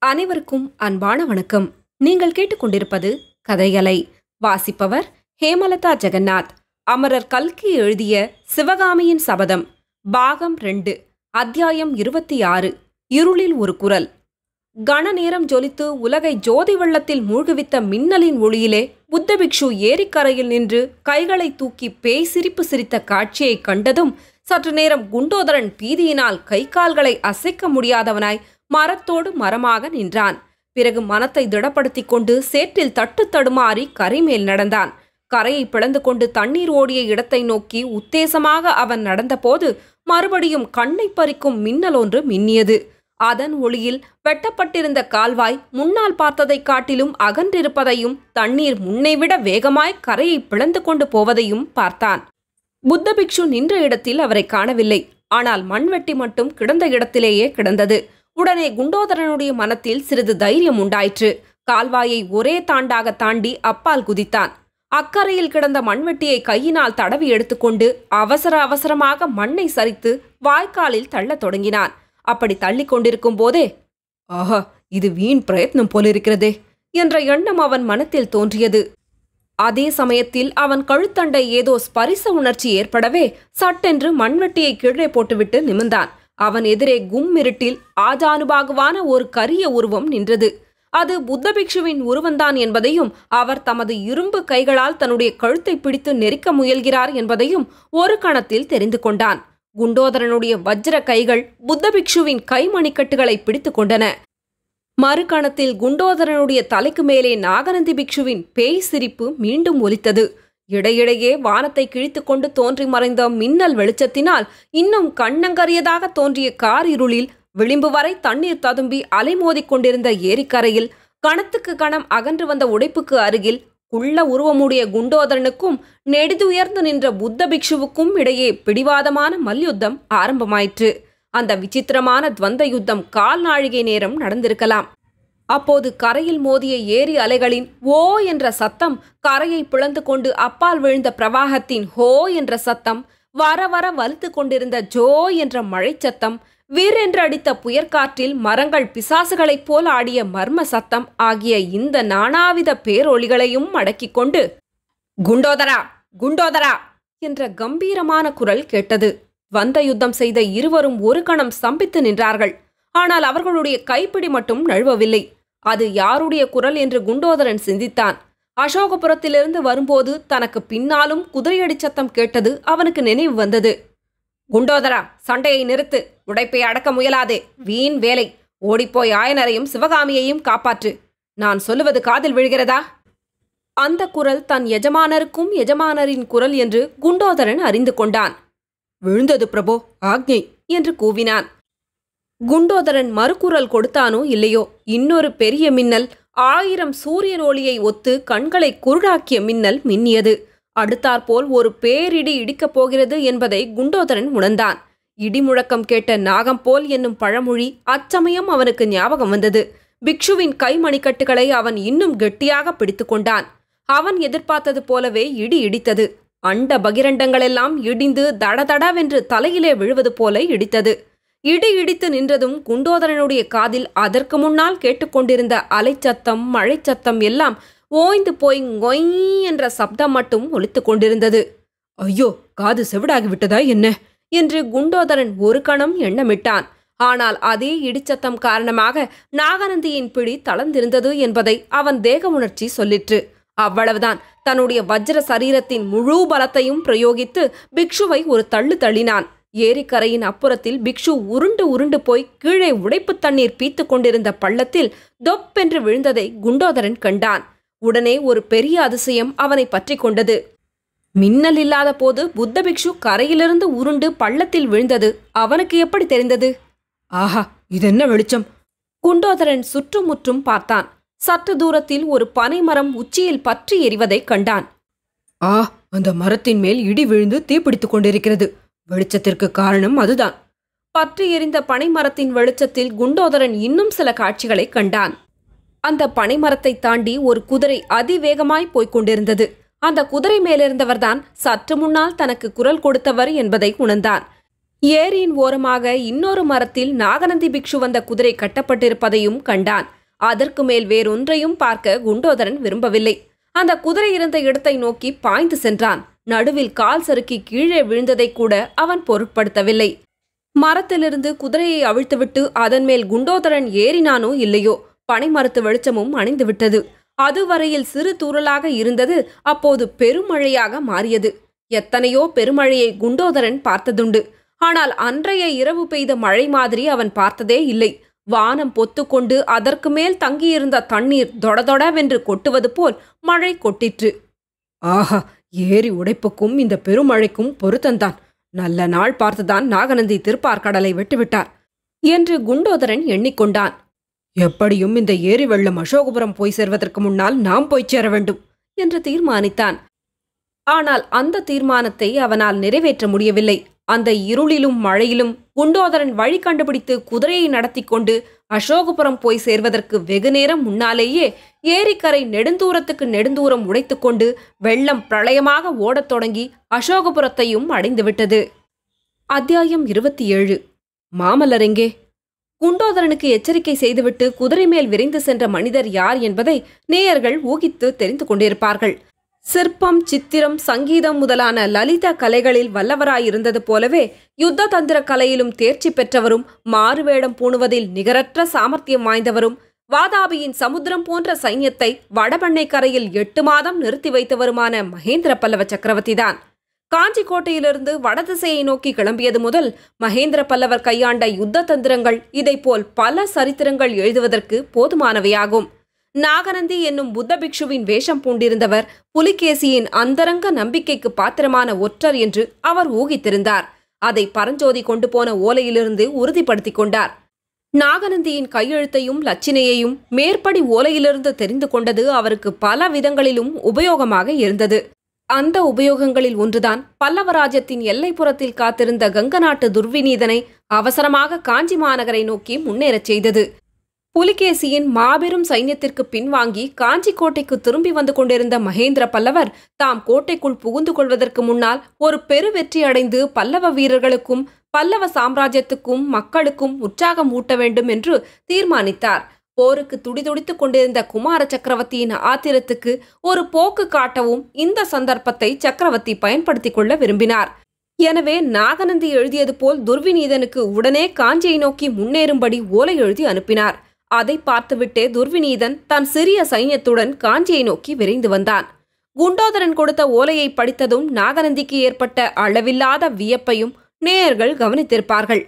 அனைவருக்கும் அன்பான வணக்கம். நீங்கள் கேட்டுக்கொண்டிருப்பது கதையலை. வாசிப்பவர் ஹேமலதா ஜெகநாத். அமரர் கல்கி எழுதிய சிவகாமியின் சபதம், பாகம் 2, அத்தியாயம் 26. இருளில் ஒரு குரல். கண நேரம் ஜொலித்து உலகை ஜோதி வெள்ளத்தில் மூழ்குவித்த மின்னலின் ஒளியிலே புத்தபிக்ஷு ஏரிக்கரையில் நின்று கைகளை தூக்கி பேய் சிரிப்பு சிரித்த காட்சியை கண்டதும் சற்று நேரம் குண்டோதரன் பீதியினால் கை கால்களை அசைக்க முடியாதவனாய் மரத்தோடு மரமாக நின்றான். பிறகு மனத்தை திடப்படுத்திக் கொண்டு சேற்றில் தட்டு தடுமாறி கரை மேல் நடந்தான். கரையை பிளந்து கொண்டு தண்ணீர் ஓடிய இடத்தை நோக்கி உத்தேசமாக அவன் நடந்தபோது மறுபடியும் கண்ணை பறிக்கும் மின்னல் ஒன்று மின்னியது. அதன் ஒளியில் வெட்டப்பட்டிருந்த கால்வாய் முன்னால் பார்த்ததை காட்டிலும் அகன்றிருப்பதையும் தண்ணீர் முன்னைவிட வேகமாய் கரையை பிளந்து கொண்டு போவதையும் பார்த்தான். புத்தபிக்ஷு நின்ற இடத்தில் அவரை காணவில்லை. ஆனால் மண்வெட்டி மட்டும் கிடந்த இடத்திலேயே கிடந்தது. உடனே குண்டோதரனுடைய மனத்தில் சிறிது தைரியம் உண்டாயிற்று. கால்வாயை ஒரே தாண்டாக தாண்டி அப்பால் குதித்தான். அக்கறையில் கிடந்த மண்வெட்டியை கையினால் தடவி எடுத்துக்கொண்டு அவசரமாக மண்ணை சரித்து வாய்க்காலில் தள்ளத் தொடங்கினான். அப்படி தள்ளி கொண்டிருக்கும் போதே, ஆஹா, இது வீண் பிரயத்னம் போலிருக்கிறதே என்ற எண்ணம் அவன் மனத்தில் தோன்றியது. அதே சமயத்தில் அவன் கழுத்தண்டை ஏதோ ஸ்பரிச உணர்ச்சி ஏற்படவே சட்டென்று மண்வெட்டியை கீழே போட்டுவிட்டு நிமிர்ந்தான். அவன் எதிரே கும்மிருட்டில் ஆஜானுபாகுவான ஒரு கரிய உருவம் நின்றது. அது புத்தபிக்ஷுவின் உருவந்தான் என்பதையும் அவர் தமது இரும்பு கைகளால் தன்னுடைய கழுத்தை பிடித்து நெரிக்க முயல்கிறார் என்பதையும் ஒரு கணத்தில் தெரிந்து கொண்டான். குண்டோதரனுடைய வஜ்ர கைகள் புத்தபிக்ஷுவின் கைமணிக்கட்டுகளை பிடித்து கொண்டன. மறுகணத்தில் குண்டோதரனுடைய தலைக்கு மேலே நாகநந்தி பிக்ஷுவின் பேய் சிரிப்பு மீண்டும் ஒலித்தது. இடையிடையே வானத்தை கிழித்து கொண்டு தோன்றி மறைந்த மின்னல் வெளிச்சத்தினால் இன்னும் கண்ணங்கரியதாக தோன்றிய கார் இருளில் விளிம்பு வரை தண்ணீர் ததும்பி அலைமோதிக் கொண்டிருந்த ஏரிக்கரையில் கணத்துக்கு கணம் அகன்று வந்த உடைப்புக்கு அருகில் குள்ள உருவமுடைய குண்டோதரனுக்கும் நெடிதுயர்ந்து நின்ற புத்த பிக்ஷுவுக்கும் இடையே பிடிவாதமான மல்யுத்தம் ஆரம்பமாயிற்று. அந்த விசித்திரமான துவந்த யுத்தம் கால் நாழிகை நேரம் நடந்திருக்கலாம். அப்போது கரையில் மோதிய ஏரி அலைகளின் ஓ என்ற சத்தம், கரையை பிளந்து கொண்டு அப்பால் விழுந்த பிரவாகத்தின் ஹோ என்ற சத்தம், வர வர வலுத்து கொண்டிருந்த ஜோ என்ற மழை சத்தம், வீரென்று அடித்த புயற்காற்றில் மரங்கள் பிசாசுகளைப் போல் ஆடிய மர்ம சத்தம் ஆகிய இந்த நானாவித பேரொளிகளையும் அடக்கிக் கொண்டு குண்டோதரா, குண்டோதரா என்ற கம்பீரமான குரல் கேட்டது. வந்த யுத்தம் செய்த இருவரும் ஒரு கணம் ஸ்தம்பித்து நின்றார்கள். ஆனால் அவர்களுடைய கைப்பிடி மட்டும் நழுவவில்லை. அது யாருடைய குரல் என்று குண்டோதரன் சிந்தித்தான். அசோகபுரத்திலிருந்து வரும்போது தனக்கு பின்னாலும் குதிரையடி சத்தம் கேட்டது அவனுக்கு நினைவு வந்தது. குண்டோதரா, சண்டையை நிறுத்து, உடைப்பை அடக்க முயலாதே, வீண் வேலை, ஓடிப்போய் ஆயனரையும் சிவகாமியையும் காப்பாற்று. நான் சொல்லுவது காதில் விழுகிறதா? அந்த குரல் தன் எஜமானருக்கும் எஜமானரின் குரல் என்று குண்டோதரன் அறிந்து கொண்டான். விழுந்தது பிரபோ, ஆக்ஞை என்று கூவினான். குண்டோதரன் மறுகுரல் கொடுத்தானோ இல்லையோ, இன்னொரு பெரிய மின்னல், 1000 சூரியன் ஒளியை ஒத்து கண்களை குருடாக்கிய மின்னல் மின்னியது. அடுத்தாற்போல் ஒரு பேரிடி இடிக்கப் போகிறது என்பதை குண்டோதரன் உணர்ந்தான். இடிமுழக்கம் கேட்ட நாகம் போல் என்னும் பழமொழி அச்சமயம் அவனுக்கு ஞாபகம் வந்தது. பிக்ஷுவின் கைமணிக்கட்டுகளை அவன் இன்னும் கெட்டியாக பிடித்து கொண்டான். அவன் எதிர்பார்த்தது போலவே இடி இடித்தது. அண்ட பகிரண்டங்களெல்லாம் இடிந்து தடதடவென்று தலையிலே விழுவது போல இடித்தது. இடி இடித்து நின்றதும் குண்டோதரனுடைய காதில் அதற்கு முன்னால் கேட்டுக்கொண்டிருந்த அலைச்சத்தம், மழைச்சத்தம் எல்லாம் ஓய்ந்து போய் ngொய் என்ற சப்தம் மட்டும் ஒலித்து கொண்டிருந்தது. ஐயோ, காது செவிடாகிவிட்டதா என்ன என்று குண்டோதரன் ஒரு கணம் எண்ணமிட்டான். ஆனால் அதே இடிச்சத்தம் காரணமாக நாகநந்தியின் பிடி தளர்ந்திருந்தது என்பதை அவன் தேக உணர்ச்சி சொல்லிற்று. அவ்வளவுதான். தன்னுடைய வஜ்ர சரீரத்தின் முழு பலத்தையும் பிரயோகித்து பிக்ஷுவை ஒரு தள்ளு தள்ளினான். ஏரிக்கரையின் அப்புறத்தில் பிக்ஷு உருண்டு உருண்டு போய் கீழே உடைப்பு தண்ணீர் பீத்து கொண்டிருந்த பள்ளத்தில் தொப்பென்று விழுந்ததை குண்டோதரன் கண்டான். உடனே ஒரு பெரிய அதிசயம் அவனை பற்றி கொண்டது. மின்னல் இல்லாத போது புத்த பிக்ஷு கரையிலிருந்து உருண்டு பள்ளத்தில் விழுந்தது அவனுக்கு எப்படி தெரிந்தது? ஆஹா, இதென்ன வெளிச்சம்! குண்டோதரன் சுற்றுமுற்றும் பார்த்தான். சற்று தூரத்தில் ஒரு பனைமரம் உச்சியில் பற்றி எரிவதை கண்டான். ஆ, அந்த மரத்தின் மேல் இடி விழுந்து தீப்பிடித்துக் கொண்டிருக்கிறது. வெளிச்சத்திற்கு காரணம் அதுதான். பற்றி எரிந்த பனைமரத்தின் வெளிச்சத்தில் குண்டோதரன் இன்னும் சில காட்சிகளை கண்டான். அந்த பனைமரத்தை தாண்டி ஒரு குதிரை அதிவேகமாய் போய்க் கொண்டிருந்தது. அந்த குதிரை மேலிருந்தவர்தான் சற்று முன்னால் தனக்கு குரல் கொடுத்தவர் என்பதை உணர்ந்தான். ஏரியின் ஓரமாக இன்னொரு மரத்தில் நாகநந்தி பிக்ஷு வந்த குதிரை கட்டப்பட்டிருப்பதையும் கண்டான். அதற்கு மேல் வேறொன்றையும் பார்க்க குண்டோதரன் விரும்பவில்லை. அந்த குதிரை இருந்த இடத்தை நோக்கி பாய்ந்து சென்றான். நடுவில் கால் சறுக்கி கீழே விழுந்ததை கூட அவன் பொருட்படுத்தவில்லை. மரத்திலிருந்து குதிரையை அவிழ்த்துவிட்டு அதன் மேல் குண்டோதரன் ஏறினானோ இல்லையோ, பனைமரத்து வெளிச்சமும் அணைந்துவிட்டது. அதுவரையில் சிறு தூறலாக இருந்தது, அப்போது பெருமழையாக மாறியது. எத்தனையோ பெருமழையை குண்டோதரன் பார்த்ததுண்டு. ஆனால் அன்றைய இரவு பெய்த மழை மாதிரி அவன் பார்த்ததே இல்லை. வானம் பொத்துக்கொண்டு அதற்கு மேல் தங்கியிருந்த தண்ணீர் தொடதொடவென்று கொட்டுவது போல் மழை கொட்டிற்று. ஆஹா, ஏரி உடைப்புக்கும் இந்த பெருமழைக்கும் பொருத்தந்தான். நல்ல நாள் பார்த்துதான் நாகநந்தி திருப்பார்கடலை வெட்டுவிட்டார் என்று குண்டோதரன் எண்ணிக்கொண்டான். எப்படியும் இந்த ஏரி வெள்ளம் அசோகபுரம் போய் சேர்வதற்கு முன்னால் நாம் போய் சேர வேண்டும் என்று தீர்மானித்தான். ஆனால் அந்த தீர்மானத்தை அவனால் நிறைவேற்ற முடியவில்லை. அந்த இருளிலும் மழையிலும் குண்டோதரன் வழி கண்டுபிடித்து குதிரையை நடத்தி கொண்டு அசோகபுரம் போய் சேர்வதற்கு வெகு நேரம் முன்னாலேயே ஏரிக்கரை நெடுந்தூரத்துக்கு நெடுந்தூரம் உடைத்துக்கொண்டு வெள்ளம் பிரளயமாக ஓடத் தொடங்கி அசோகபுரத்தையும் அடைந்துவிட்டது. அத்தியாயம் 27. மாமல்லரெங்கே? குண்டோதரனுக்கு எச்சரிக்கை செய்துவிட்டு குதிரை மேல் விரைந்து சென்ற மனிதர் யார் என்பதை நேயர்கள் ஊகித்து தெரிந்து கொண்டிருப்பார்கள். சிற்பம், சித்திரம், சங்கீதம் முதலான லலித கலைகளில் வல்லவராயிருந்தது போலவே யுத்த தந்திர கலையிலும் தேர்ச்சி பெற்றவரும், மாறுவேடம் பூணுவதில் நிகரற்ற சாமர்த்தியம் வாய்ந்தவரும், வாதாபியின் சமுத்திரம் போன்ற சைன்யத்தை வடபண்ணை கரையில் 8 மாதம் நிறுத்தி வைத்தவருமான மகேந்திர பல்லவ சக்கரவர்த்திதான். காஞ்சி கோட்டையிலிருந்து வடதிசையை நோக்கி கிளம்பியது முதல் மகேந்திர பல்லவர் கையாண்ட யுத்த தந்திரங்கள் இதைப்போல் பல சரித்திரங்கள் எழுதுவதற்கு போதுமானவையாகும். நாகநந்தி என்னும் புத்த பிக்ஷுவின் வேஷம் பூண்டிருந்தவர் புலிகேசியின் அந்தரங்க நம்பிக்கைக்கு பாத்திரமான ஒற்றர் என்று அவர் ஊகித்திருந்தார். அதை பரஞ்சோதி கொண்டு போன ஓலையிலிருந்து உறுதிப்படுத்திக் கொண்டார். நாகநந்தியின் கையெழுத்தையும் லட்சணையையும் மேற்படி ஓலையிலிருந்து தெரிந்து கொண்டது அவருக்கு பல விதங்களிலும் உபயோகமாக இருந்தது. அந்த உபயோகங்களில் ஒன்றுதான் பல்லவராஜ்யத்தின் எல்லைப்புறத்தில் காத்திருந்த கங்க நாட்டு துர்விநீதனை அவசரமாக காஞ்சி மாநகரை நோக்கி முன்னேறச் செய்தது. புலிகேசியின் மாபெரும் சைன்யத்திற்கு பின்வாங்கி காஞ்சி கோட்டைக்கு திரும்பி வந்து கொண்டிருந்த மகேந்திர பல்லவர் தாம் கோட்டைக்குள் புகுந்து கொள்வதற்கு முன்னால் ஒரு பெரு வெற்றி அடைந்து பல்லவ வீரர்களுக்கும் பல்லவ சாம்ராஜ்யத்துக்கும் மக்களுக்கும் உற்சாகம் ஊட்ட வேண்டும் என்று தீர்மானித்தார். போருக்கு துடிதுடித்துக் கொண்டிருந்த குமார சக்கரவர்த்தியின் ஆத்திரத்துக்கு ஒரு போக்கு காட்டவும் இந்த சந்தர்ப்பத்தை சக்கரவர்த்தி பயன்படுத்திக் கொள்ள விரும்பினார். எனவே நாகநந்தி எழுதியது போல் துர்விநீதனுக்கு உடனே காஞ்சியை நோக்கி முன்னேறும்படி ஓலை எழுதி அனுப்பினார். அதை பார்த்துவிட்டே துர்விநீதன் தன் சிறிய சைன்யத்துடன் காஞ்சியை நோக்கி விரைந்து வந்தான். குண்டோதரன் கொடுத்த ஓலையை படித்ததும் நாகநந்திக்கு ஏற்பட்ட அளவில்லாத வியப்பையும் நேயர்கள் கவனித்திருப்பார்கள்.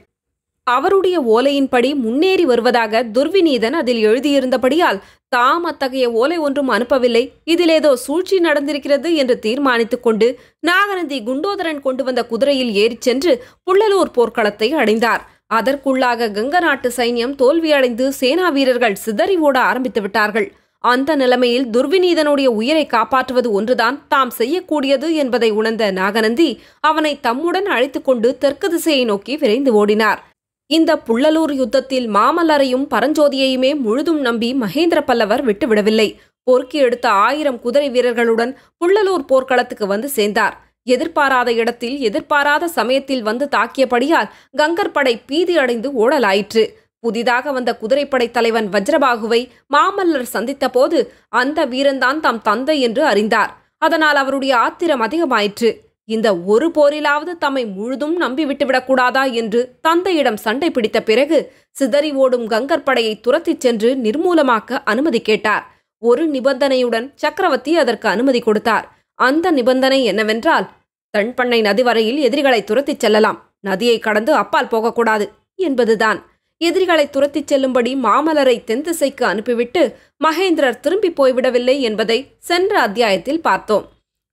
அவருடைய ஓலையின்படி முன்னேறி வருவதாக துர்விநீதன் அதில் எழுதியிருந்தபடியால் தாம் அத்தகைய ஓலை ஒன்றும் அனுப்பவில்லை, இதிலேதோ சூழ்ச்சி நடந்திருக்கிறது என்று தீர்மானித்துக் கொண்டு நாகநந்தி குண்டோதரன் கொண்டு வந்த குதிரையில் ஏறிச் சென்று புள்ளலூர் போர்க்களத்தை அடைந்தார். அதற்குள்ளாக கங்க நாட்டு சைன்யம் தோல்வியடைந்து சேனா வீரர்கள் சிதறி ஓட ஆரம்பித்து விட்டார்கள். அந்த நிலைமையில் துர்விநீதனுடைய உயிரை காப்பாற்றுவது ஒன்றுதான் தாம் செய்யக்கூடியது என்பதை உணர்ந்த நாகநந்தி அவனை தம்முடன் அழைத்து கொண்டு தெற்கு திசையை நோக்கி விரைந்து ஓடினார். இந்த புள்ளலூர் யுத்தத்தில் மாமல்லரையும் பரஞ்சோதியையுமே முழுதும் நம்பி மகேந்திர பல்லவர் விட்டுவிடவில்லை. பொறுக்கி எடுத்த 1000 குதிரை வீரர்களுடன் புள்ளலூர் போர்க்களத்துக்கு வந்து சேர்ந்தார். எதிர்பாராத இடத்தில் எதிர்பாராத சமயத்தில் வந்து தாக்கியபடியால் கங்கர் படை பீதி அடைந்து ஓடலாயிற்று. புதிதாக வந்த குதிரைப்படை தலைவன் வஜ்ரபாகுவை மாமல்லர் சந்தித்த போது அந்த வீரன்தான் தம் தந்தை என்று அறிந்தார். அதனால் அவருடைய ஆத்திரம் அதிகமாயிற்று. இந்த ஒரு போரிலாவது தம்மை முழுதும் நம்பி விட்டுவிடக்கூடாதா என்று தந்தையிடம் சண்டை பிடித்த பிறகு சிதறி ஓடும் கங்கர் படையை துரத்திச் சென்று நிர்மூலமாக்க அனுமதி கேட்டார். ஒரு நிபந்தனையுடன் சக்கரவர்த்தி அதற்கு அனுமதி கொடுத்தார். அந்த நிபந்தனை என்னவென்றால், தென்பண்ணை நதி வரையில் எதிரிகளை துரத்திச் செல்லலாம், நதியை கடந்து அப்பால் போகக்கூடாது என்பதுதான். எதிரிகளை துரத்திச் செல்லும்படி மாமல்லரை தென்திசைக்கு அனுப்பிவிட்டு மகேந்திரர் திரும்பி போய்விடவில்லை என்பதை சென்ற அத்தியாயத்தில் பார்த்தோம்.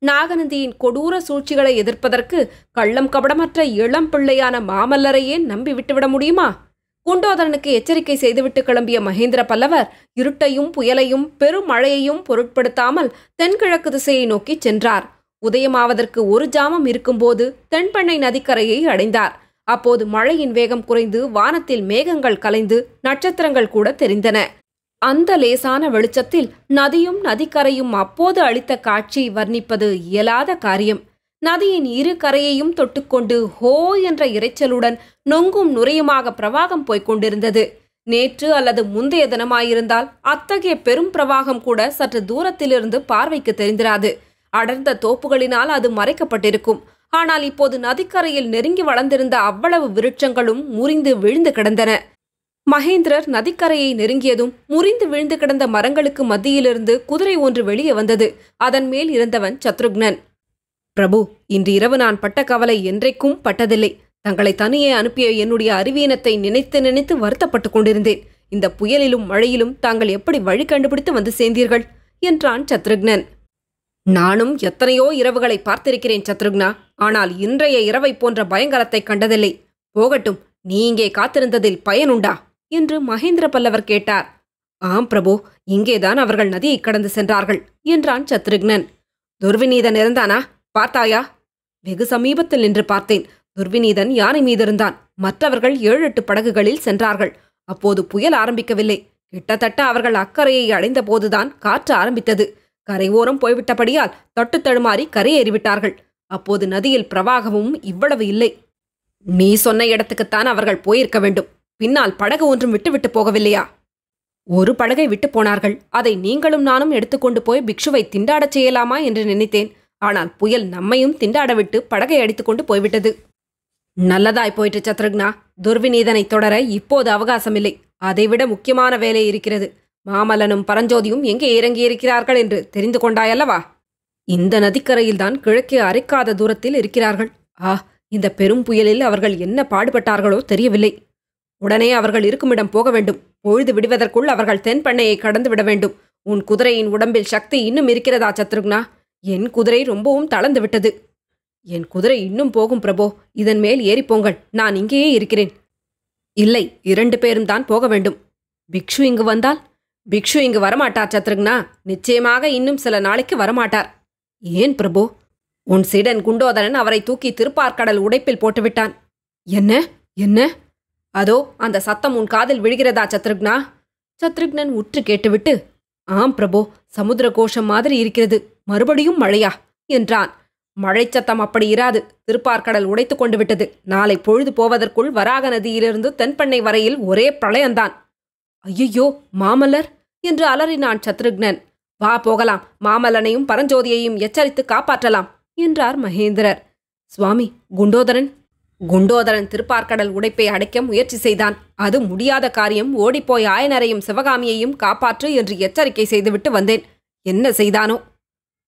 நாகநந்தியின் கொடூர சூழ்ச்சிகளை எதிர்ப்பதற்கு கள்ளம் கபடமற்ற இளம் பிள்ளையான மாமல்லரையே நம்பி விட்டுவிட முடியுமா? குண்டோதரனுக்கு எச்சரிக்கை செய்துவிட்டு கிளம்பிய மகேந்திர பல்லவர் இருட்டையும் புயலையும் பெருமழையையும் பொருட்படுத்தாமல் தென்கிழக்கு திசையை நோக்கி சென்றார். உதயமாவதற்கு ஒரு ஜாமம் இருக்கும்போது தென்பண்ணை நதிக்கரையை அடைந்தார். அப்போது மழையின் வேகம் குறைந்து வானத்தில் மேகங்கள் கலைந்து நட்சத்திரங்கள் கூட தெரிந்தன. அந்த லேசான வெளிச்சத்தில் நதியும் நதிக்கரையும் அப்போது அளித்த காட்சி வர்ணிப்பது இயலாத காரியம். நதியின் இரு கரையையும் தொட்டுக்கொண்டு ஹோ என்ற இரைச்சலுடன் நொங்கும் நுரையுமாக பிரவாகம் போய்க் கொண்டிருந்தது. நேற்று அல்லது முந்தைய தினமாயிருந்தால் அத்தகைய பெரும் பிரவாகம் கூட சற்று தூரத்திலிருந்து பார்வைக்கு தெரிந்திராது. அடர்ந்த தோப்புகளினால் அது மறைக்கப்பட்டிருக்கும். ஆனால் இப்போது நதிக்கரையில் நெருங்கி வளர்ந்திருந்த அவ்வளவு விருட்சங்களும் முறிந்து விழுந்து கிடந்தன. மகேந்திரர் நதிக்கரையை நெருங்கியதும் முறிந்து விழுந்து கிடந்த மரங்களுக்கு மத்தியிலிருந்து குதிரை ஒன்று வெளியே வந்தது. அதன் மேல் இருந்தவன் சத்ருக்னன். பிரபு, இன்று இரவு நான் பட்ட கவலை என்றைக்கும் பட்டதில்லை. தங்களை தனியே அனுப்பிய என்னுடைய அறிவீனத்தை நினைத்து நினைத்து வருத்தப்பட்டுக் கொண்டிருந்தேன். இந்த புயலிலும் மழையிலும் தாங்கள் எப்படி வழி கண்டுபிடித்து வந்து சேர்ந்தீர்கள் என்றான் சத்ருக்னன். நானும் எத்தனையோ இரவுகளை பார்த்திருக்கிறேன் சத்ருக்னா. ஆனால் இன்றைய இரவை போன்ற பயங்கரத்தை கண்டதில்லை. போகட்டும், நீ இங்கே காத்திருந்ததில் பயனுண்டா என்று மகேந்திர பல்லவர் கேட்டார். ஆம் பிரபு, இங்கேதான் அவர்கள் நதியை கடந்து சென்றார்கள் என்றான் சத்ருக்னன். துர்விநீதன் இருந்தானா? பார்த்தாயா? வெகு சமீபத்தில் நின்று பார்த்தேன். துர்விநீதன் யானை மீதிருந்தான். மற்றவர்கள் 7-8 படகுகளில் சென்றார்கள். அப்போது புயல் ஆரம்பிக்கவில்லை. கிட்டத்தட்ட அவர்கள் அக்கறையை அடைந்த போதுதான் காற்று ஆரம்பித்தது. கரையோரம் போய்விட்டபடியால் தட்டு தடுமாறி கரையேறிவிட்டார்கள். அப்போது நதியில் பிரவாகமும் இவ்வளவு இல்லை. நீ சொன்ன இடத்துக்குத்தான் அவர்கள் போயிருக்க வேண்டும். பின்னால் படகு ஒன்றும் விட்டுவிட்டு போகவில்லையா? ஒரு படகை விட்டு போனார்கள். அதை நீங்களும் நானும் எடுத்துக்கொண்டு போய் பிக்ஷுவை திண்டாடச் செய்யலாமா என்று நினைத்தேன். ஆனால் புயல் நம்மையும் திண்டாடவிட்டு படகை அடித்துக்கொண்டு போய்விட்டது. நல்லதாய் போயிற்று சத்ருக்னா. துர்விநீதனை தொடர இப்போது அவகாசமில்லை. அதைவிட முக்கியமான வேலை இருக்கிறது. மாமல்லனும் பரஞ்சோதியும் எங்கே இறங்கியிருக்கிறார்கள் என்று தெரிந்து கொண்டாயல்லவா? இந்த நதிக்கரையில்தான் கிழக்கே அரைக்காத தூரத்தில் இருக்கிறார்கள். இந்த பெரும் புயலில் அவர்கள் என்ன பாடுபட்டார்களோ தெரியவில்லை. உடனே அவர்கள் இருக்குமிடம் போக வேண்டும். பொழுது விடுவதற்குள் அவர்கள் தென்பண்ணையை கடந்து விட வேண்டும். உன் குதிரையின் உடம்பில் சக்தி இன்னும் இருக்கிறதா சத்ருக்னா? என் குதிரை ரொம்பவும் தளர்ந்து விட்டது. என் குதிரை இன்னும் போகும் பிரபோ. இதன் மேல் ஏறிப்போங்கள். நான் இங்கேயே இருக்கிறேன். இல்லை, 2 பேரும் தான் போக வேண்டும். பிக்ஷு இங்கு வந்தால்? பிக்ஷு இங்கு வரமாட்டார் சத்ருக்னா. நிச்சயமாக இன்னும் சில நாளைக்கு வரமாட்டார். ஏன் பிரபோ? உன் சீடன் குண்டோதரன் அவரை தூக்கி திருப்பார்கடல் உடைப்பில் போட்டுவிட்டான். என்ன என்ன? அதோ அந்த சத்தம் உன் காதில் விழுகிறதா சத்ருக்னா? சத்ருக்னன் உற்று கேட்டுவிட்டு, ஆம் பிரபோ, சமுத்திர கோஷம் மாதிரி இருக்கிறது. மறுபடியும் மழையா என்றான். மழை சத்தம் அப்படி இராது. திருப்பார்கடல் உடைத்து கொண்டு விட்டது. நாளை பொழுது போவதற்குள் வராக நதியிலிருந்து தென்பண்ணை வரையில் ஒரே பிரளயந்தான். ஐயோ, மாமல்லர் என்று அலறினான் சத்ருக்னன். வா போகலாம். மாமல்லனையும் பரஞ்சோதியையும் எச்சரித்து காப்பாற்றலாம் என்றார் மகேந்திரர். சுவாமி, குண்டோதரன் திருப்பார்கடல் உடைப்பை அடைக்க முயற்சி செய்தான். அது முடியாத காரியம். ஓடிப்போய் ஆயனரையும் சிவகாமியையும் காப்பாற்று என்று எச்சரிக்கை செய்துவிட்டு வந்தேன். என்ன செய்தானோ?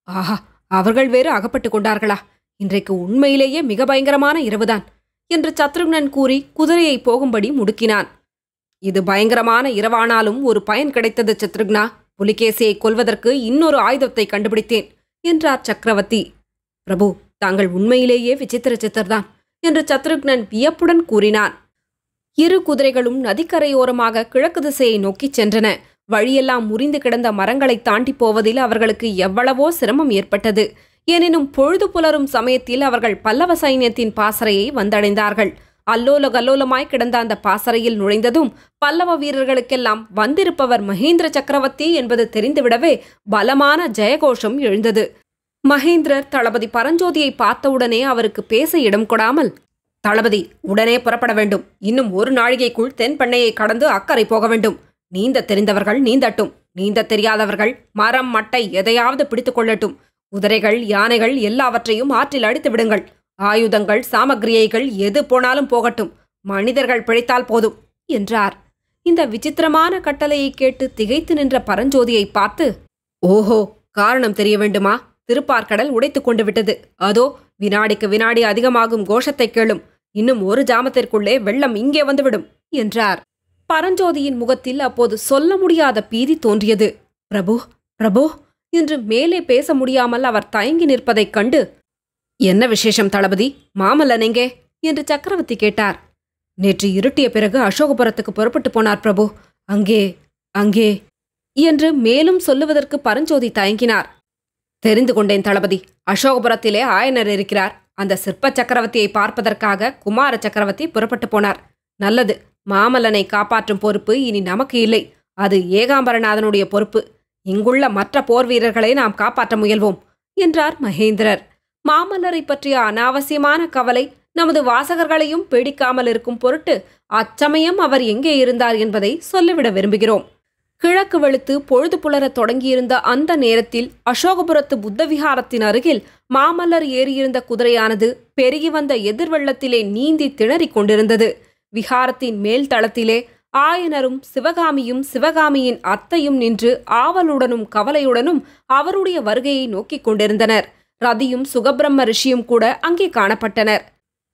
ஆஹா, அவர்கள் வேறு அகப்பட்டு கொண்டார்களா? இன்றைக்கு உண்மையிலேயே மிக பயங்கரமான இரவுதான் என்று சத்ருக்னன் கூறி குதிரையை போகும்படி முடுக்கினான். இது பயங்கரமான இரவானாலும் ஒரு பயன் கிடைத்தது சத்ருக்னா. புலிகேசியை கொல்வதற்கு இன்னொரு ஆயுதத்தை கண்டுபிடித்தேன் என்றார் சக்கரவர்த்தி. பிரபு, தாங்கள் உண்மையிலேயே விசித்திர சித்தர்தான் என்று சத்ருக்னன் வியப்புடன் கூறினான். 2 குதிரைகளும் நதிக்கரையோரமாக கிழக்கு திசையை நோக்கிச் சென்றன. வழியெல்லாம் முறிந்து கிடந்த மரங்களை தாண்டி போவதில் அவர்களுக்கு எவ்வளவோ சிரமம் ஏற்பட்டது. எனினும் பொழுது புலரும் சமயத்தில் அவர்கள் பல்லவ சைன்யத்தின் பாசறையை வந்தடைந்தார்கள். அல்லோல கல்லோலமாய் கிடந்த அந்த பாசறையில் நுழைந்ததும் பல்லவ வீரர்களுக்கெல்லாம் வந்திருப்பவர் மகேந்திர சக்கரவர்த்தி என்பது தெரிந்துவிடவே பலமான ஜெயகோஷம் எழுந்தது. மகேந்திரர் தளபதி பரஞ்சோதியை பார்த்தவுடனே அவருக்கு பேச இடம் கொடாமல், தளபதி, உடனே புறப்பட வேண்டும். இன்னும் 1 நாழிகைக்குள் தென்பண்ணையை கடந்து அக்கறை போக வேண்டும். நீந்த தெரிந்தவர்கள் நீந்தட்டும். நீந்த தெரியாதவர்கள் மரம் மட்டை எதையாவது பிடித்துக் கொள்ளட்டும். குதிரைகள் யானைகள் எல்லாவற்றையும் ஆற்றில் அடித்து விடுங்கள். ஆயுதங்கள் சாமக்கிரியைகள் எது போனாலும் போகட்டும். மனிதர்கள் பிழைத்தால் போதும் என்றார். இந்த விசித்திரமான கட்டளையை கேட்டு திகைத்து நின்ற பரஞ்சோதியை பார்த்து, ஓஹோ, காரணம் தெரிய வேண்டுமா? திருப்பார்கடல் உடைத்துக் கொண்டு விட்டது. அதோ வினாடிக்கு வினாடி அதிகமாகும் கோஷத்தை கேளும். இன்னும் 1 ஜாமத்திற்குள்ளே வெள்ளம் இங்கே வந்துவிடும் என்றார். பரஞ்சோதியின் முகத்தில் அப்போது சொல்ல முடியாத பீதி தோன்றியது. பிரபு பிரபு என்று மேலே பேச முடியாமல் அவர் தயங்கி நிற்பதைக் கண்டு, என்ன விசேஷம் தளபதி? மாமல்லன் எங்கே என்று சக்கரவர்த்தி கேட்டார். நேற்று இருட்டிய பிறகு அசோகபுரத்துக்கு புறப்பட்டு போனார் பிரபு. அங்கே அங்கே என்று மேலும் சொல்லுவதற்கு பரஞ்சோதி தயங்கினார். தெரிந்து கொண்டேன் தளபதி. அசோகபுரத்திலே ஆயனர் இருக்கிறார். அந்த சிற்ப சக்கரவர்த்தியை பார்ப்பதற்காக குமார சக்கரவர்த்தி புறப்பட்டு போனார். நல்லது. மாமல்லனை காப்பாற்றும் பொறுப்பு இனி நமக்கு இல்லை. அது ஏகாம்பரநாதனுடைய பொறுப்பு. இங்குள்ள மற்ற போர் வீரர்களை நாம் காப்பாற்ற முயல்வோம் என்றார் மகேந்திரர். மாமல்லரை பற்றிய அனாவசியமான கவலை நமது வாசகர்களையும் பீடிக்காமல் இருக்கும் பொருட்டு அச்சமயம் அவர் எங்கே இருந்தார் என்பதை சொல்லிவிட விரும்புகிறோம். கிழக்கு வெளுத்து பொழுது புலரத் தொடங்கியிருந்த அந்த நேரத்தில் அசோகபுரத்து புத்தவிகாரத்தின் அருகில் மாமல்லர் ஏறியிருந்த குதிரையானது பெருகி வந்த எதிர்வெள்ளத்திலே நீந்தி திணறிக் கொண்டிருந்தது. விகாரத்தின் மேல் தளத்திலே ஆயனரும் சிவகாமியும் சிவகாமியின் அத்தையும் நின்று ஆவலுடனும் கவலையுடனும் அவருடைய வருகையை நோக்கிக் கொண்டிருந்தனர். ரதியும் சுகபிரம்ம ரிஷியும் கூட அங்கே காணப்பட்டனர்.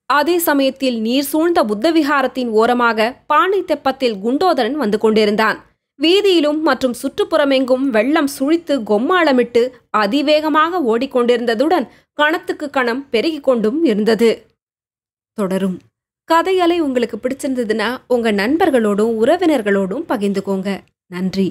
அதே சமயத்தில் நீர் சூழ்ந்த புத்தவிகாரத்தின் ஓரமாக பானை தெப்பத்தில் குண்டோதரன் வந்து கொண்டிருந்தான். வீதியிலும் மற்றும் சுற்றுப்புறமெங்கும் வெள்ளம் சுழித்து கொம்மாளமிட்டு அதிவேகமாக ஓடிக்கொண்டிருந்ததுடன் கணத்துக்கு கணம் பெருகிக் கொண்டும் இருந்தது. தொடரும். கதையலை உங்களுக்கு பிடிச்சிருந்ததுன்னா உங்க நண்பர்களோடும் உறவினர்களோடும் பகிர்ந்துக்கோங்க. நன்றி.